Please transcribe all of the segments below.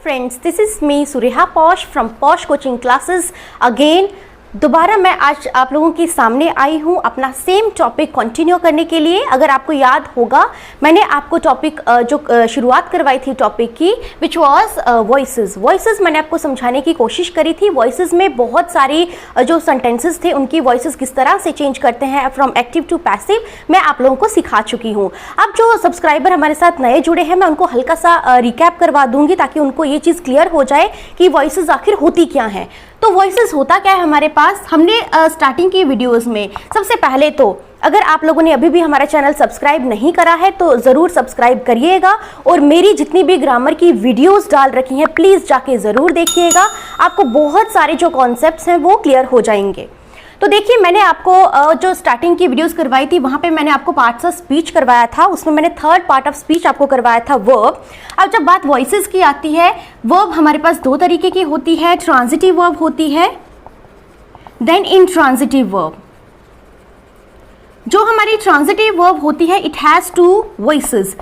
friends, this is me Sureha Posh from Posh Coaching Classes again. दोबारा मैं आज आप लोगों के सामने आई हूँ अपना सेम टॉपिक कंटिन्यू करने के लिए। अगर आपको याद होगा मैंने आपको टॉपिक जो शुरुआत करवाई थी टॉपिक की विच वाज वॉइसेस मैंने आपको समझाने की कोशिश करी थी। वॉइसेस में बहुत सारी जो सेंटेंसेस थे उनकी वॉइसेस किस तरह से चेंज करते हैं फ्रॉम एक्टिव टू पैसिव मैं आप लोगों को सिखा चुकी हूँ। अब जो सब्सक्राइबर हमारे साथ नए जुड़े हैं मैं उनको हल्का सा रिकैप करवा दूंगी ताकि उनको ये चीज़ क्लियर हो जाए कि वॉइसेस आखिर होती क्या हैं। तो वॉइसेस होता क्या है हमारे पास, हमने स्टार्टिंग की वीडियोस में सबसे पहले तो अगर आप लोगों ने अभी भी हमारा चैनल सब्सक्राइब नहीं करा है तो ज़रूर सब्सक्राइब करिएगा और मेरी जितनी भी ग्रामर की वीडियोस डाल रखी हैं प्लीज़ जाके ज़रूर देखिएगा। आपको बहुत सारे जो कॉन्सेप्ट्स हैं वो क्लियर हो जाएंगे। तो देखिए मैंने आपको जो स्टार्टिंग की वीडियोस करवाई थी वहाँ पे मैंने आपको पार्ट्स ऑफ स्पीच करवाया था, उसमें मैंने थर्ड पार्ट ऑफ स्पीच आपको करवाया था वर्ब। अब जब बात वॉइसेस की आती है, वर्ब हमारे पास दो तरीके की होती है, ट्रांजिटिव वर्ब होती है देन इंट्रांजिटिव वर्ब। जो हमारी ट्रांजिटिव वर्ब होती है it has two voices,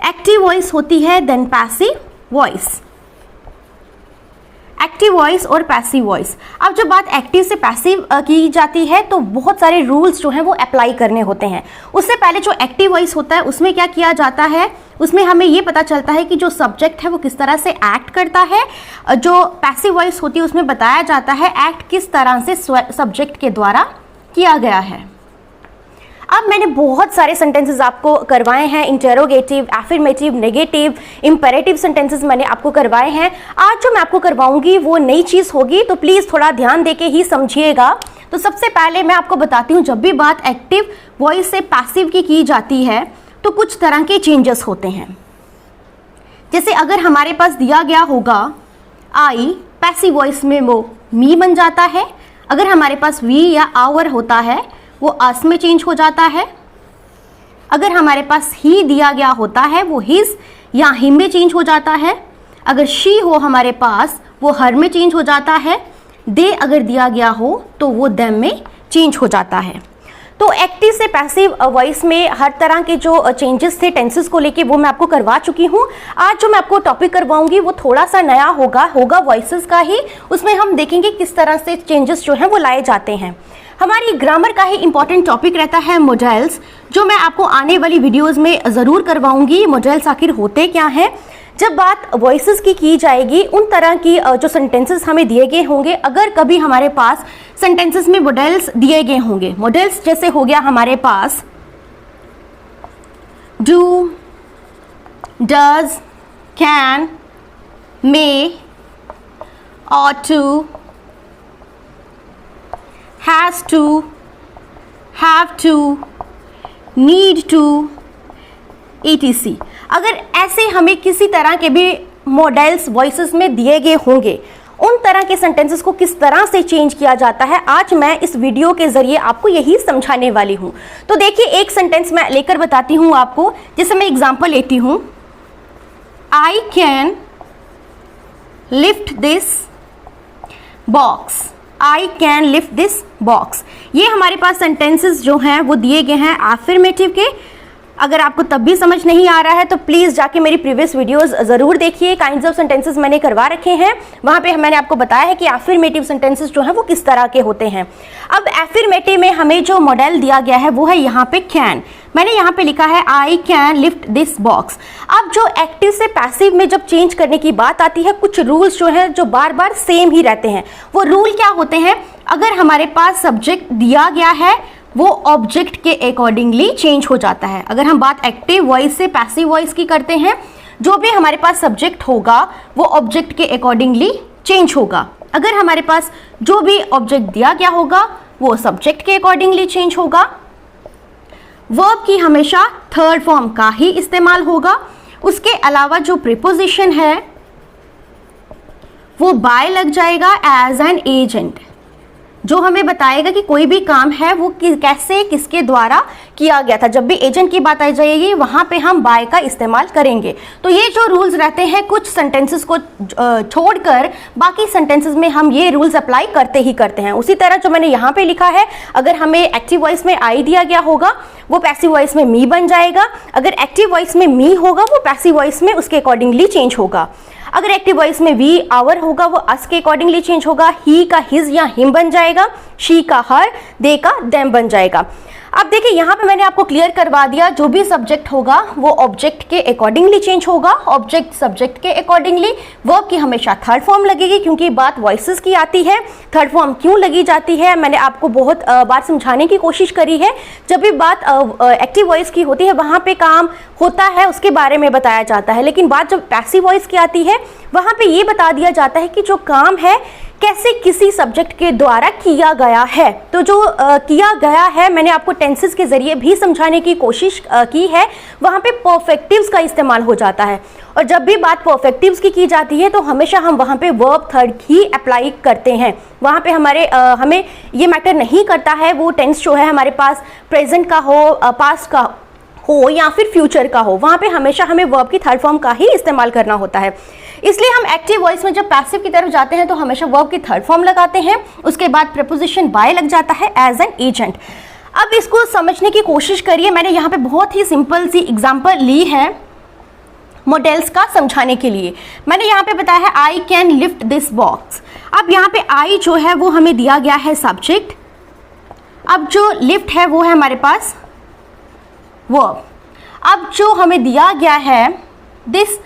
active voice होती है then passive voice, active voice और पैसिव वॉइस। अब जब बात एक्टिव से पैसिव की जाती है तो बहुत सारे रूल्स जो हैं वो अप्लाई करने होते हैं। उससे पहले जो एक्टिव वॉइस होता है उसमें क्या किया जाता है, उसमें हमें ये पता चलता है कि जो सब्जेक्ट है वो किस तरह से एक्ट करता है। जो पैसिव वॉइस होती है उसमें बताया जाता है एक्ट किस तरह से सब्जेक्ट के द्वारा किया गया है। अब मैंने बहुत सारे सेंटेंसेस आपको करवाए हैं, interrogative, affirmative, negative, imperative sentences मैंने आपको करवाए हैं। आज जो मैं आपको करवाऊंगी वो नई चीज़ होगी तो प्लीज़ थोड़ा ध्यान देके ही समझिएगा। तो सबसे पहले मैं आपको बताती हूँ जब भी बात एक्टिव वॉइस से पैसिव की जाती है तो कुछ तरह के चेंजेस होते हैं। जैसे अगर हमारे पास दिया गया होगा आई, पैसिव वॉइस में वो मी बन जाता है। अगर हमारे पास वी या आवर होता है वो अस में चेंज हो जाता है। अगर हमारे पास ही दिया गया होता है वो हिज या हिम में चेंज हो जाता है। अगर शी हो हमारे पास वो हर में चेंज हो जाता है। दे अगर दिया गया हो तो वो देम में चेंज हो जाता है। तो एक्टिव से पैसिव वॉइस में हर तरह के जो चेंजेस थे टेंसेस को लेके वो मैं आपको करवा चुकी हूँ। आज जो मैं आपको टॉपिक करवाऊंगी वो थोड़ा सा नया होगा वॉइसेस का ही। उसमें हम देखेंगे किस तरह से चेंजेस जो हैं वो लाए जाते हैं। हमारी ग्रामर का ही इंपॉर्टेंट टॉपिक रहता है मॉडल्स, जो मैं आपको आने वाली वीडियोस में ज़रूर करवाऊंगी। मॉडल्स आखिर होते क्या हैं। जब बात वॉइसेस की जाएगी उन तरह की जो सेंटेंसेस हमें दिए गए होंगे, अगर कभी हमारे पास सेंटेंसेस में मॉडल्स दिए गए होंगे, मॉडल्स जैसे हो गया हमारे पास do, does, can, may, ought to, has to, have to, need to, etc. अगर ऐसे हमें किसी तरह के भी मॉडल्स वॉइसेस में दिए गए होंगे उन तरह के सेंटेंसेस को किस तरह से चेंज किया जाता है आज मैं इस वीडियो के जरिए आपको यही समझाने वाली हूँ। तो देखिए एक सेंटेंस मैं लेकर बताती हूँ आपको, जैसे मैं एग्जांपल लेती हूँ I can lift this box, I can lift this box. ये हमारे पास सेंटेंसेस जो हैं वो दिए गए हैं एफर्मेटिव के। अगर आपको तब भी समझ नहीं आ रहा है तो प्लीज़ जाके मेरी प्रीवियस वीडियोस ज़रूर देखिए। काइंड्स ऑफ सेंटेंसेस मैंने करवा रखे हैं, वहाँ पे मैंने आपको बताया है कि एफर्मेटिव सेंटेंसेस जो हैं वो किस तरह के होते हैं। अब एफर्मेटिव में हमें जो मॉडल दिया गया है वो है यहाँ पे कैन। मैंने यहाँ पे लिखा है I can lift this box. अब जो एक्टिव से पैसिव में जब चेंज करने की बात आती है कुछ रूल्स जो हैं जो बार बार सेम ही रहते हैं। वो रूल क्या होते हैं, अगर हमारे पास सब्जेक्ट दिया गया है वो ऑब्जेक्ट के अकॉर्डिंगली चेंज हो जाता है। अगर हम बात एक्टिव वॉइस से पैसिव वॉइस की करते हैं, जो भी हमारे पास सब्जेक्ट होगा वो ऑब्जेक्ट के अकॉर्डिंगली चेंज होगा। अगर हमारे पास जो भी ऑब्जेक्ट दिया गया होगा वो सब्जेक्ट के अकॉर्डिंगली चेंज होगा। वर्ब की हमेशा थर्ड फॉर्म का ही इस्तेमाल होगा। उसके अलावा जो प्रीपोजिशन है वो बाय लग जाएगा एज एन एजेंट, जो हमें बताएगा कि कोई भी काम है वो कैसे किसके द्वारा किया गया था। जब भी एजेंट की बात आ जाएगी वहाँ पे हम बाय का इस्तेमाल करेंगे। तो ये जो रूल्स रहते हैं कुछ सेंटेंसेस को छोड़कर बाकी सेंटेंसेस में हम ये रूल्स अप्लाई करते ही करते हैं। उसी तरह जो मैंने यहाँ पे लिखा है, अगर हमें एक्टिव वॉइस में आई दिया गया होगा वो पैसिव वॉइस में मी बन जाएगा। अगर एक्टिव वॉइस में मी होगा वो पैसिव वॉइस में उसके अकॉर्डिंगली चेंज होगा। अगर एक्टिव वॉइस में वी आवर होगा वो अस के अकॉर्डिंगली चेंज होगा, ही का हिज या हिम बन जाएगा, शी का हर, दे का देम बन जाएगा। अब देखिए यहाँ पे मैंने आपको क्लियर करवा दिया, जो भी सब्जेक्ट होगा वो ऑब्जेक्ट के अकॉर्डिंगली चेंज होगा, ऑब्जेक्ट सब्जेक्ट के अकॉर्डिंगली। वर्ब की हमेशा थर्ड फॉर्म लगेगी क्योंकि बात वॉइसेस की आती है। थर्ड फॉर्म क्यों लगी जाती है मैंने आपको बहुत बार समझाने की कोशिश करी है। जब भी बात एक्टिव वॉइस की होती है वहाँ पे काम होता है उसके बारे में बताया जाता है, लेकिन बात जब पैसिव वॉइस की आती है वहाँ पे ये बता दिया जाता है कि जो काम है कैसे किसी सब्जेक्ट के द्वारा किया गया है। तो जो किया गया है मैंने आपको टेंसेस के जरिए भी समझाने की कोशिश की है, वहाँ पे परफेक्टिव्स का इस्तेमाल हो जाता है। और जब भी बात परफेक्टिव्स की जाती है तो हमेशा हम वहाँ पे वर्ब थर्ड ही अप्लाई करते हैं। वहाँ पे हमें ये मैटर नहीं करता है वो टेंस जो है हमारे पास प्रेजेंट का हो, पास्ट का हो या फिर फ्यूचर का हो, वहाँ पे हमेशा हमें वर्ब की थर्ड फॉर्म का ही इस्तेमाल करना होता है। इसलिए हम एक्टिव वॉइस में जब पैसिव की तरफ जाते हैं तो हमेशा वर्ब की थर्ड फॉर्म लगाते हैं, उसके बाद प्रीपोजिशन बाय लग जाता है एज एन एजेंट। अब इसको समझने की कोशिश करिए, मैंने यहाँ पे बहुत ही सिंपल सी एग्जांपल ली है मॉडल्स का समझाने के लिए। मैंने यहाँ पे बताया है I can lift this box. अब यहाँ पे आई जो है वो हमें दिया गया है सब्जेक्ट, अब जो लिफ्ट है वो है हमारे पास वर्ब। अब जो हमें दिया गया है दिस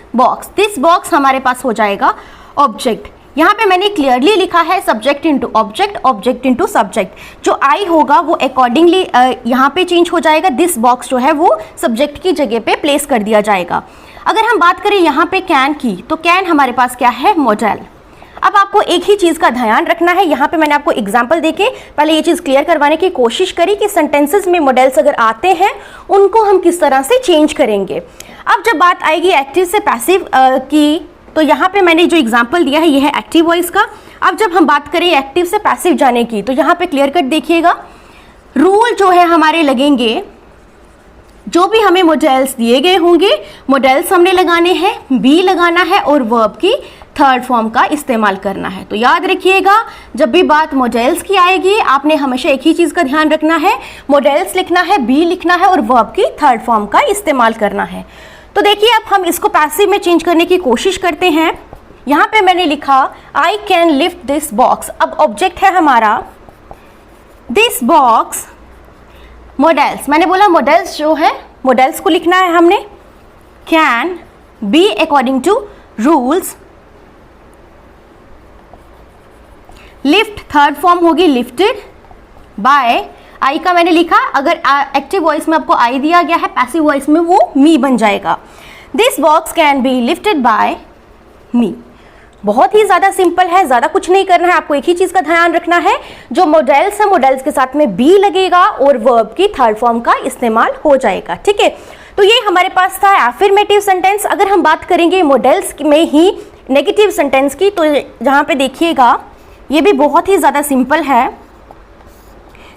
बॉक्स हमारे पास हो जाएगा ऑब्जेक्ट। यहाँ पे मैंने क्लियरली लिखा है subject into object, object into subject. जो आई होगा वो अकॉर्डिंगली यहाँ पे चेंज हो जाएगा, दिस बॉक्स जो है वो सब्जेक्ट की जगह पे प्लेस कर दिया जाएगा। अगर हम बात करें यहाँ पे कैन की, तो कैन हमारे पास क्या है, मॉडल। अब आपको एक ही चीज़ का ध्यान रखना है, यहाँ पे मैंने आपको एग्जाम्पल देके पहले ये चीज़ क्लियर करवाने की कोशिश करी कि सेंटेंसेस में मॉडल्स अगर आते हैं उनको हम किस तरह से चेंज करेंगे। अब जब बात आएगी एक्टिव से पैसिव की, तो यहाँ पे मैंने जो एग्जाम्पल दिया है ये है एक्टिव वॉइस का। अब जब हम बात करें एक्टिव से पैसिव जाने की, तो यहाँ पे क्लियर कट देखिएगा, रूल जो है हमारे लगेंगे, जो भी हमें मॉडल्स दिए गए होंगे मॉडल्स हमने लगाने हैं, बी लगाना है और वर्ब की थर्ड फॉर्म का इस्तेमाल करना है। तो याद रखिएगा जब भी बात मॉडल्स की आएगी आपने हमेशा एक ही चीज़ का ध्यान रखना है, मॉडल्स लिखना है, बी लिखना है और वर्ब की थर्ड फॉर्म का इस्तेमाल करना है। तो देखिए अब हम इसको पैसिव में चेंज करने की कोशिश करते हैं। यहाँ पे मैंने लिखा I can lift this box. अब ऑब्जेक्ट है हमारा दिस बॉक्स, मॉडल्स, मैंने बोला मॉडल्स जो है मॉडल्स को लिखना है हमने, can be according to rules, lift third form होगी लिफ्टेड बाय, आई का मैंने लिखा, अगर एक्टिव वॉइस में आपको आई दिया गया है पैसिव वॉइस में वो मी बन जाएगा। This box can be lifted by me. बहुत ही ज़्यादा सिंपल है, ज़्यादा कुछ नहीं करना है, आपको एक ही चीज़ का ध्यान रखना है, जो मॉडल्स है मॉडल्स के साथ में बी लगेगा और वर्ब की थर्ड फॉर्म का इस्तेमाल हो जाएगा। ठीक है, तो ये हमारे पास था एफर्मेटिव सेंटेंस। अगर हम बात करेंगे मॉडल्स में ही नेगेटिव सेंटेंस की, तो जहाँ पे देखिएगा ये भी बहुत ही ज़्यादा सिंपल है,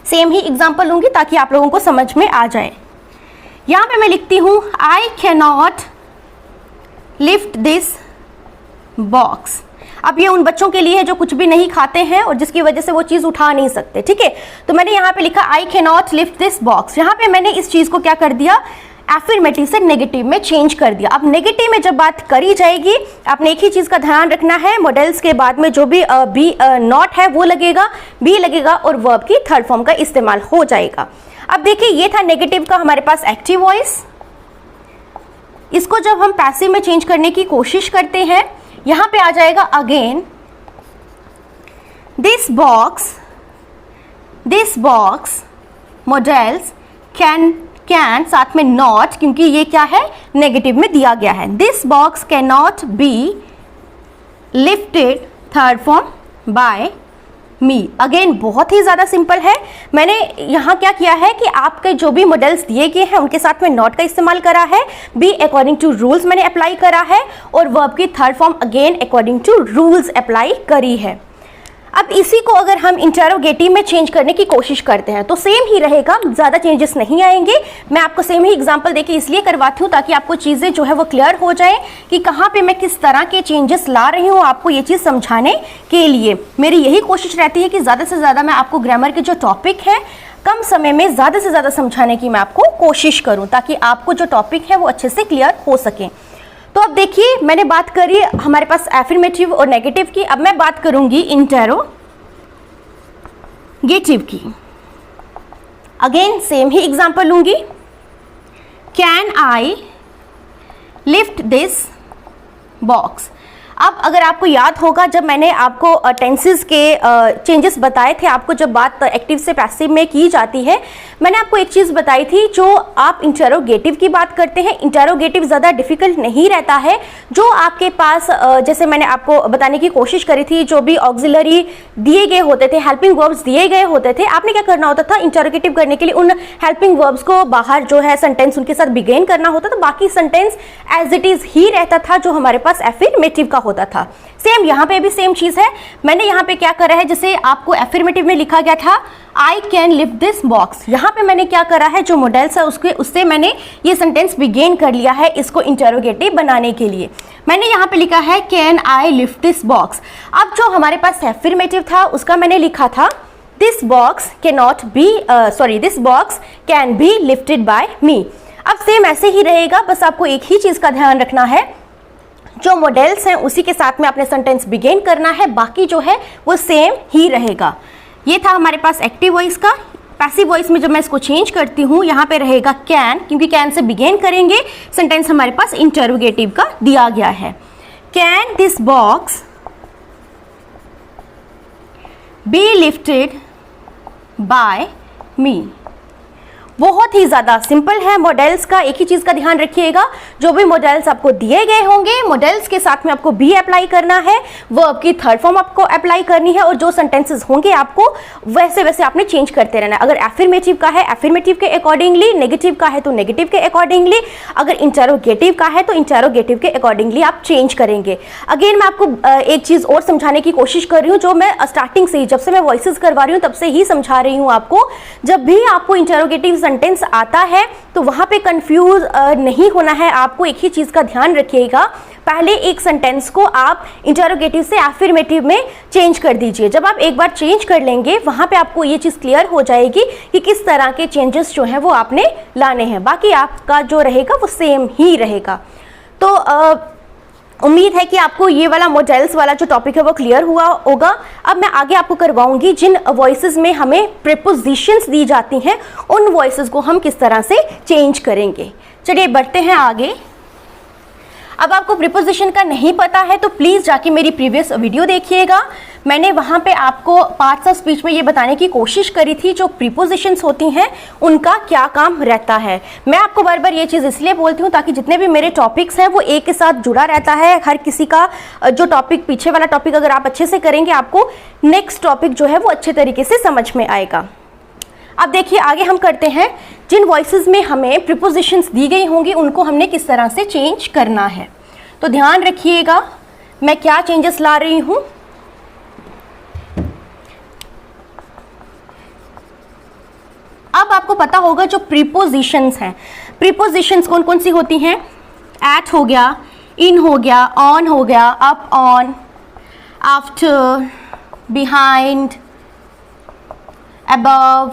सेम ही एग्जाम्पल लूँगी ताकि आप लोगों को समझ में आ जाए। यहाँ पे मैं लिखती हूँ I can not lift this box. अब ये उन बच्चों के लिए है जो कुछ भी नहीं खाते हैं और जिसकी वजह से वो चीज़ उठा नहीं सकते। ठीक है, तो मैंने यहाँ पे लिखा I can not lift this box. यहाँ पे मैंने इस चीज़ को क्या कर दिया, एफर्मेटिव से नेगेटिव में चेंज कर दिया। अब नेगेटिव में जब बात करी जाएगी आपने एक ही चीज़ का ध्यान रखना है, मॉडल्स के बाद में जो भी बी नॉट है वो लगेगा, बी लगेगा और वर्ब की थर्ड फॉर्म का इस्तेमाल हो जाएगा। अब देखिए ये था नेगेटिव का हमारे पास एक्टिव वॉइस। इसको जब हम पैसिव में चेंज करने की कोशिश करते हैं, यहाँ पे आ जाएगा again this box models can साथ में नॉट, क्योंकि ये क्या है नेगेटिव में दिया गया है। This box can not be lifted third form by me. Again बहुत ही ज़्यादा सिंपल है, मैंने यहाँ क्या किया है कि आपके जो भी मॉडल्स दिए गए हैं उनके साथ में नॉट का इस्तेमाल करा है, बी अकॉर्डिंग टू रूल्स मैंने अप्लाई करा है और वर्ब की third form again according to rules apply करी है। अब इसी को अगर हम इंटरोगेटिव में चेंज करने की कोशिश करते हैं तो सेम ही रहेगा, ज़्यादा चेंजेस नहीं आएंगे। मैं आपको सेम ही एग्जांपल देके इसलिए करवाती हूँ ताकि आपको चीज़ें जो है वो क्लियर हो जाए कि कहाँ पे मैं किस तरह के चेंजेस ला रही हूँ आपको ये चीज़ समझाने के लिए। मेरी यही कोशिश रहती है कि ज़्यादा से ज़्यादा मैं आपको ग्रामर के जो टॉपिक है कम समय में ज़्यादा से ज़्यादा समझाने की मैं आपको कोशिश करूँ ताकि आपको जो टॉपिक है वो अच्छे से क्लियर हो सके। तो अब देखिए मैंने बात करी हमारे पास एफर्मेटिव और नेगेटिव की, अब मैं बात करूंगी इंटेरोगेटिव की। अगेन सेम ही एग्जांपल लूंगी, can I lift this box. अब अगर आपको याद होगा जब मैंने आपको टेंसेस के चेंजेस बताए थे, आपको जब बात एक्टिव से पैसिव में की जाती है, मैंने आपको एक चीज़ बताई थी, जो आप इंटरोगेटिव की बात करते हैं, इंटरोगेटिव ज़्यादा डिफिकल्ट नहीं रहता है। जो आपके पास जैसे मैंने आपको बताने की कोशिश करी थी, जो भी ऑक्सिलरी दिए गए होते थे, हेल्पिंग वर्ब्स दिए गए होते थे, आपने क्या करना होता था, इंटरोगेटिव करने के लिए उन हेल्पिंग वर्ब्स को बाहर जो है सेंटेंस उनके साथ बिगेन करना होता था, बाकी सेंटेंस एज इट इज ही रहता था जो हमारे पास एफर्मेटिव का होता था। सेम यहाँ पे भी सेम चीज है। मैंने यहाँ पे क्या करा है, जैसे आपको एफर्मेटिव में लिखा गया था I can lift this box, यहाँ पे मैंने क्या करा है, जो मॉडल्स है उससे मैंने ये सेंटेंस बिगेन कर लिया है इसको इंटरोगेटिव बनाने के लिए। मैंने यहाँ पे लिखा है can I lift this box. अब जो हमारे पास एफर्मेटिव था उसका मैंने लिखा था this box this box can be lifted by me. अब सेम ऐसे ही रहेगा, बस आपको एक ही चीज का ध्यान रखना है, जो मॉडल्स हैं उसी के साथ में अपने सेंटेंस बिगेन करना है, बाकी जो है वो सेम ही रहेगा। ये था हमारे पास एक्टिव वॉइस का। पैसिव वॉइस में जब मैं इसको चेंज करती हूँ, यहाँ पे रहेगा कैन, क्योंकि कैन से बिगेन करेंगे, सेंटेंस हमारे पास इंटरोगेटिव का दिया गया है। Can this box be lifted by me. बहुत ही ज़्यादा सिंपल है। मॉडल्स का एक ही चीज़ का ध्यान रखिएगा, जो भी मॉडल्स आपको दिए गए होंगे, मॉडल्स के साथ में आपको बी अप्लाई करना है, वर्ब की थर्ड फॉर्म आपको अप्लाई करनी है, और जो सेंटेंसेस होंगे आपको वैसे वैसे आपने चेंज करते रहना है। अगर एफर्मेटिव का है एफर्मेटिव के अकॉर्डिंगली, नेगेटिव का है तो नेगेटिव के अकॉर्डिंगली, अगर इंटरोगेटिव का है तो इंटरोगेटिव के अकॉर्डिंगली आप चेंज करेंगे। अगेन मैं आपको एक चीज़ और समझाने की कोशिश कर रही हूँ, जो मैं स्टार्टिंग से ही, जब से मैं वॉइसेस करवा रही हूँ तब से ही समझा रही हूँ आपको। जब भी आपको इंटरोगेटिव सेंटेंस आता है तो वहां पे कंफ्यूज नहीं होना है, आपको एक ही चीज का ध्यान रखिएगा, पहले एक सेंटेंस को आप इंटरोगेटिव से एफर्मेटिव में चेंज कर दीजिए। जब आप एक बार चेंज कर लेंगे, वहां पे आपको ये चीज क्लियर हो जाएगी कि किस तरह के चेंजेस जो हैं वो आपने लाने हैं, बाकी आपका जो रहेगा वो सेम ही रहेगा। तो उम्मीद है कि आपको ये वाला मॉडल्स वाला जो टॉपिक है वो क्लियर हुआ होगा। अब मैं आगे आपको करवाऊंगी जिन वॉइसेस में हमें प्रीपोजिशंस दी जाती हैं, उन वॉइसेस को हम किस तरह से चेंज करेंगे। चलिए बढ़ते हैं आगे। अब आपको प्रीपोजिशन का नहीं पता है तो प्लीज़ जाके मेरी प्रीवियस वीडियो देखिएगा। मैंने वहाँ पे आपको पार्ट्स ऑफ स्पीच में ये बताने की कोशिश करी थी जो प्रीपोजिशंस होती हैं उनका क्या काम रहता है। मैं आपको बार बार ये चीज़ इसलिए बोलती हूँ ताकि जितने भी मेरे टॉपिक्स हैं वो एक के साथ जुड़ा रहता है। हर किसी का जो टॉपिक, पीछे वाला टॉपिक अगर आप अच्छे से करेंगे, आपको नेक्स्ट टॉपिक जो है वो अच्छे तरीके से समझ में आएगा। अब देखिए आगे हम करते हैं, जिन वॉइसेस में हमें प्रीपोजिशंस दी गई होंगी उनको हमने किस तरह से चेंज करना है। तो ध्यान रखिएगा मैं क्या चेंजेस ला रही हूं। अब आपको पता होगा जो प्रीपोजिशंस हैं, प्रीपोजिशंस कौन कौन सी होती हैं। एट हो गया, इन हो गया, ऑन हो गया, up on, after, behind, above,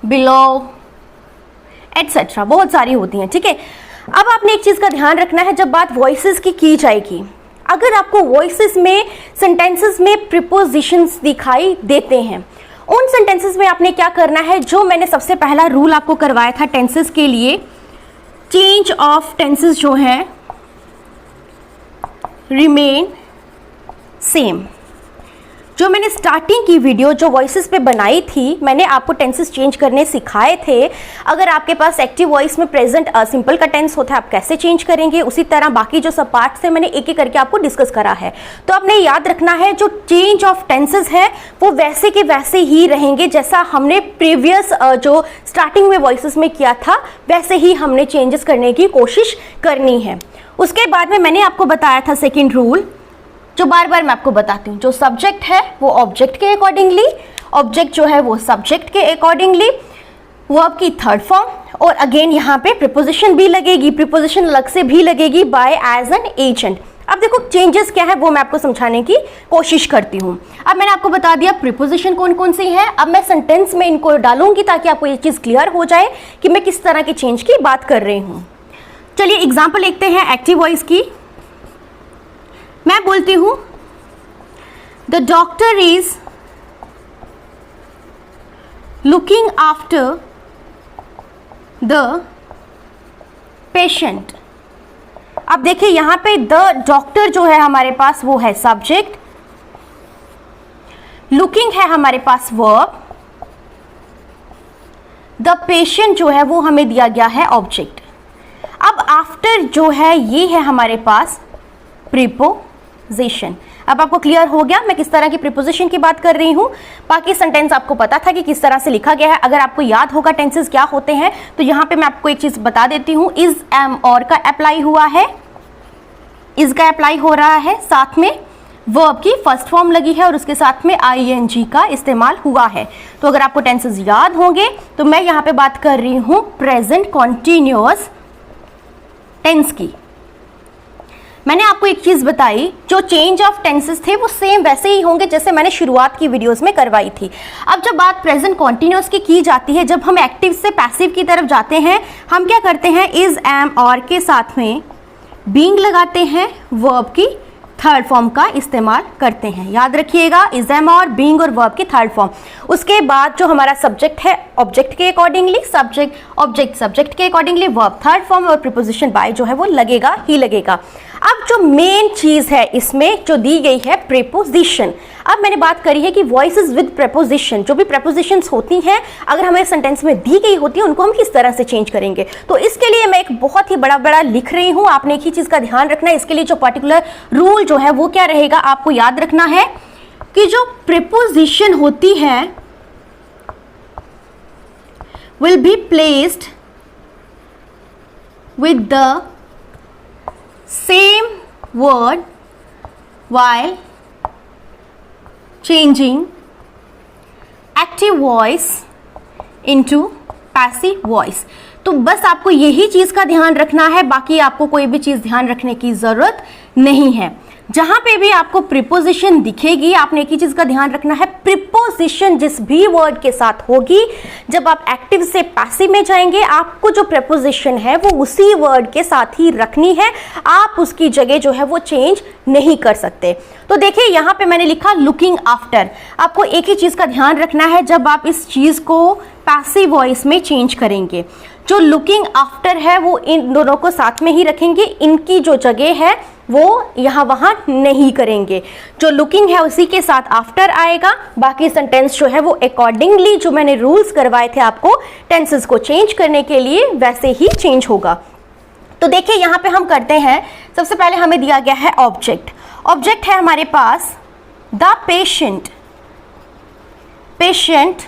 below, etc. बहुत सारी होती हैं, ठीक है। अब आपने एक चीज का ध्यान रखना है, जब बात वॉइसेस की जाएगी, अगर आपको वॉइसेस में, सेंटेंसेस में प्रीपोजिशंस दिखाई देते हैं, उन सेंटेंसेस में आपने क्या करना है, जो मैंने सबसे पहला रूल आपको करवाया था टेंसेस के लिए, चेंज ऑफ टेंसेस जो है रिमेन सेम। जो मैंने स्टार्टिंग की वीडियो जो वॉइसेस पे बनाई थी, मैंने आपको टेंसेस चेंज करने सिखाए थे। अगर आपके पास एक्टिव वॉइस में प्रेजेंट सिंपल का टेंस होता है, आप कैसे चेंज करेंगे, उसी तरह बाकी जो सब पार्ट्स हैं मैंने एक एक करके आपको डिस्कस करा है। तो आपने याद रखना है जो चेंज ऑफ टेंसेस है वो वैसे के वैसे ही रहेंगे, जैसा हमने प्रीवियस जो स्टार्टिंग में वॉइसेस में किया था वैसे ही हमने चेंजेस करने की कोशिश करनी है। उसके बाद में मैंने आपको बताया था सेकेंड रूल, जो बार बार मैं आपको बताती हूँ, जो सब्जेक्ट है वो ऑब्जेक्ट के अकॉर्डिंगली, ऑब्जेक्ट जो है वो सब्जेक्ट के अकॉर्डिंगली, वर्ब की थर्ड फॉर्म, और अगेन यहाँ पे प्रीपोजिशन भी लगेगी, प्रीपोजिशन अलग से भी लगेगी बाय एज एन एजेंट। अब देखो चेंजेस क्या है वो मैं आपको समझाने की कोशिश करती हूँ। अब मैंने आपको बता दिया प्रीपोजिशन कौन कौन सी है। अब मैं सेंटेंस में इनको डालूंगी ताकि आपको ये चीज़ क्लियर हो जाए कि मैं किस तरह के चेंज की बात कर रही हूँ। चलिए एग्जाम्पल लिखते हैं एक्टिव वॉइस की। मैं बोलती हूं the doctor is looking after the patient. अब देखिए यहां पे द डॉक्टर जो है हमारे पास वो है सब्जेक्ट, लुकिंग है हमारे पास वर्ब, द पेशेंट जो है वो हमें दिया गया है ऑब्जेक्ट। अब आफ्टर जो है ये है हमारे पास प्रीपोजिशन। अब आपको क्लियर हो गया मैं किस तरह की प्रीपोजिशन की बात कर रही हूं। बाकी सेंटेंस आपको पता था कि किस तरह से लिखा गया है। अगर आपको याद होगा टेंसेस क्या होते हैं तो यहां पे मैं आपको एक चीज बता देती हूं, इज एम और का अप्लाई हुआ है, इज का अप्लाई हो रहा है, साथ में वर्ब की फर्स्ट फॉर्म लगी है और उसके साथ में आईएनजी का इस्तेमाल हुआ है। तो अगर आपको टेंसेस याद होंगे तो मैं यहां पे बात कर रही हूं प्रेजेंट कॉन्टिन्यूअस टेंस की। मैंने आपको एक चीज बताई, जो चेंज ऑफ टेंसेस थे वो सेम वैसे ही होंगे जैसे मैंने शुरुआत की वीडियोस में करवाई थी। अब जब बात प्रेजेंट कॉन्टिन्यूअस की जाती है, जब हम एक्टिव से पैसिव की तरफ जाते हैं, हम क्या करते हैं, इज एम और के साथ में बीइंग लगाते हैं, वर्ब की थर्ड फॉर्म का इस्तेमाल करते हैं। याद रखिएगा, इज एम और बीइंग और वर्ब की थर्ड फॉर्म। उसके बाद जो हमारा सब्जेक्ट है ऑब्जेक्ट के अकॉर्डिंगली, सब्जेक्ट ऑब्जेक्ट सब्जेक्ट के अकॉर्डिंगली, वर्ब थर्ड फॉर्म और प्रीपोजिशन बाय जो है वो लगेगा ही लगेगा। अब जो मेन चीज है इसमें जो दी गई है प्रीपोजिशन। अब मैंने बात करी है कि वॉइसेस विद प्रीपोजिशन, जो भी प्रीपोजिशंस होती हैं अगर हमें सेंटेंस में दी गई होती है उनको हम किस तरह से चेंज करेंगे। तो इसके लिए मैं एक बहुत ही बड़ा लिख रही हूं, आपने एक ही चीज का ध्यान रखना है। इसके लिए जो पर्टिकुलर रूल जो है वो क्या रहेगा, आपको याद रखना है कि जो प्रीपोजिशन होती है will be placed with the same word while changing active voice into passive voice। तो बस आपको यही चीज का ध्यान रखना है, बाकी आपको कोई भी चीज ध्यान रखने की जरूरत नहीं है। जहां पे भी आपको प्रीपोजिशन दिखेगी आपने एक ही चीज का ध्यान रखना है, प्रीपोजिशन जिस भी वर्ड के साथ होगी, जब आप एक्टिव से पैसिव में जाएंगे आपको जो प्रीपोजिशन है वो उसी वर्ड के साथ ही रखनी है, आप उसकी जगह जो है वो चेंज नहीं कर सकते। तो देखिए यहां पे मैंने लिखा लुकिंग आफ्टर। आपको एक ही चीज का ध्यान रखना है, जब आप इस चीज को पैसिव वॉइस में चेंज करेंगे, जो लुकिंग आफ्टर है वो इन दोनों को साथ में ही रखेंगे, इनकी जो जगह है वो यहाँ वहाँ नहीं करेंगे। जो लुकिंग है उसी के साथ आफ्टर आएगा, बाकी सेंटेंस जो है वो अकॉर्डिंगली जो मैंने रूल्स करवाए थे आपको टेंसेस को चेंज करने के लिए वैसे ही चेंज होगा। तो देखिए यहाँ पे हम करते हैं, सबसे पहले हमें दिया गया है ऑब्जेक्ट। ऑब्जेक्ट है हमारे पास द पेशेंट। पेशेंट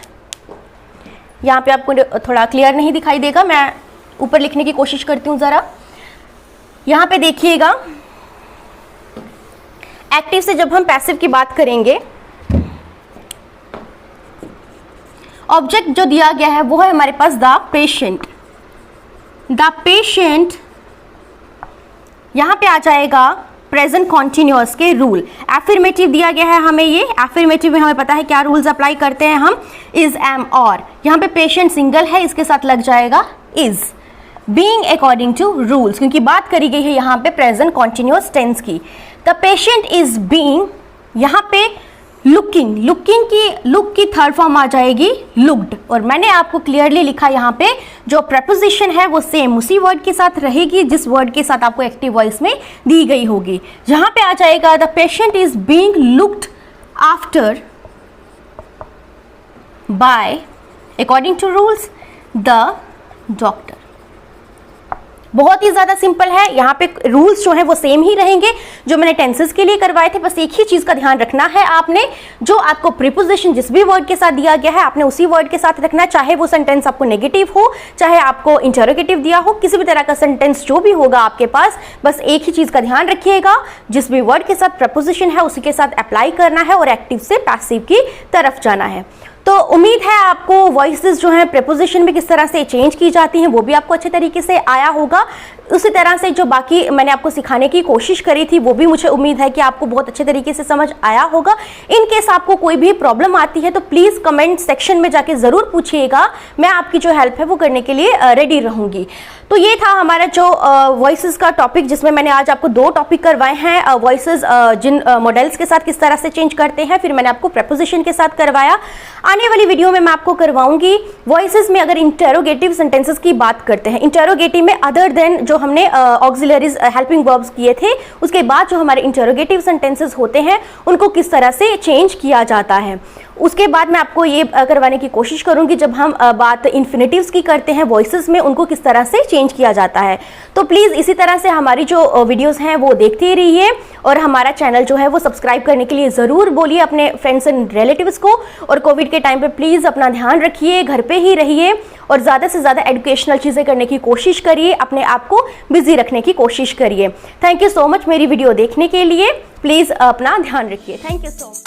यहाँ पे आपको थोड़ा क्लियर नहीं दिखाई देगा, मैं ऊपर लिखने की कोशिश करती हूँ जरा। यहाँ पे देखिएगा एक्टिव से जब हम पैसिव की बात करेंगे, ऑब्जेक्ट जो दिया गया है वो है हमारे पास द पेशेंट। द पेशेंट यहां पे आ जाएगा प्रेजेंट कॉन्टिन्यूअस के रूल। एफर्मेटिव दिया गया है हमें, ये एफर्मेटिव में हमें पता है क्या रूल्स अप्लाई करते हैं हम, इज एम और। यहां पे पेशेंट सिंगल है, इसके साथ लग जाएगा is. Being according to rules, क्योंकि बात करी गई है यहाँ पे प्रेजेंट कॉन्टिन्यूअस टेंस की। द पेशेंट इज बीइंग, यहाँ पे लुकिंग, लुक की थर्ड फॉर्म आ जाएगी लुक्ड। और मैंने आपको क्लियरली लिखा यहाँ पे जो प्रेपोजिशन है वो सेम उसी वर्ड के साथ रहेगी जिस वर्ड के साथ आपको एक्टिव वॉइस में दी गई होगी। जहां पे आ जाएगा the patient is being looked after by according to rules the doctor. बहुत ही ज्यादा सिंपल है, यहाँ पे रूल्स जो है वो सेम ही रहेंगे जो मैंने टेंसेस के लिए करवाए थे। बस एक ही चीज का ध्यान रखना है आपने, जो आपको प्रीपोजिशन जिस भी वर्ड के साथ दिया गया है आपने उसी वर्ड के साथ रखना है, चाहे वो सेंटेंस आपको नेगेटिव हो चाहे आपको इंटरोगेटिव दिया हो, किसी भी तरह का सेंटेंस जो भी होगा आपके पास, बस एक ही चीज का ध्यान रखिएगा, जिस भी वर्ड के साथ प्रीपोजिशन है उसी के साथ अप्लाई करना है और एक्टिव से पैसिव की तरफ जाना है। तो उम्मीद है आपको वॉइसेस जो हैं प्रीपोजिशन में किस तरह से चेंज की जाती हैं वो भी आपको अच्छे तरीके से आया होगा। उसी तरह से जो बाकी मैंने आपको सिखाने की कोशिश करी थी वो भी मुझे उम्मीद है कि आपको बहुत अच्छे तरीके से समझ आया होगा। इन केस आपको कोई भी प्रॉब्लम आती है तो प्लीज़ कमेंट सेक्शन में जाके ज़रूर पूछिएगा, मैं आपकी जो हेल्प है वो करने के लिए रेडी रहूँगी। तो ये था हमारा जो वॉइसेस का टॉपिक, जिसमें मैंने आज आपको 2 टॉपिक करवाए हैं। वॉइसेस जिन मॉडल्स के साथ किस तरह से चेंज करते हैं, फिर मैंने आपको प्रीपोजिशन के साथ करवाया। आने वाली वीडियो में मैं आपको करवाऊंगी वॉइसेस में अगर इंटरोगेटिव सेंटेंसेस की बात करते हैं, इंटरोगेटिव में अदर देन जो हमने ऑक्सिलरीज हेल्पिंग वर्ब्स किए थे, उसके बाद जो हमारे इंटरोगेटिव सेंटेंसेस होते हैं उनको किस तरह से चेंज किया जाता है। उसके बाद मैं आपको ये करवाने की कोशिश करूंगी जब हम बात इन्फिनेटिव्स की करते हैं वॉइसेस में, उनको किस तरह से चेंज किया जाता है। तो प्लीज़ इसी तरह से हमारी जो वीडियोस हैं वो देखते ही रहिए और हमारा चैनल जो है वो सब्सक्राइब करने के लिए ज़रूर बोलिए अपने फ्रेंड्स एंड रिलेटिव्स को। और कोविड के टाइम पे प्लीज़ अपना ध्यान रखिए, घर पे ही रहिए और ज़्यादा से ज़्यादा एजुकेशनल चीज़ें करने की कोशिश करिए, अपने आप को बिजी रखने की कोशिश करिए। थैंक यू सो मच मेरी वीडियो देखने के लिए। प्लीज़ अपना ध्यान रखिए। Thank you so much.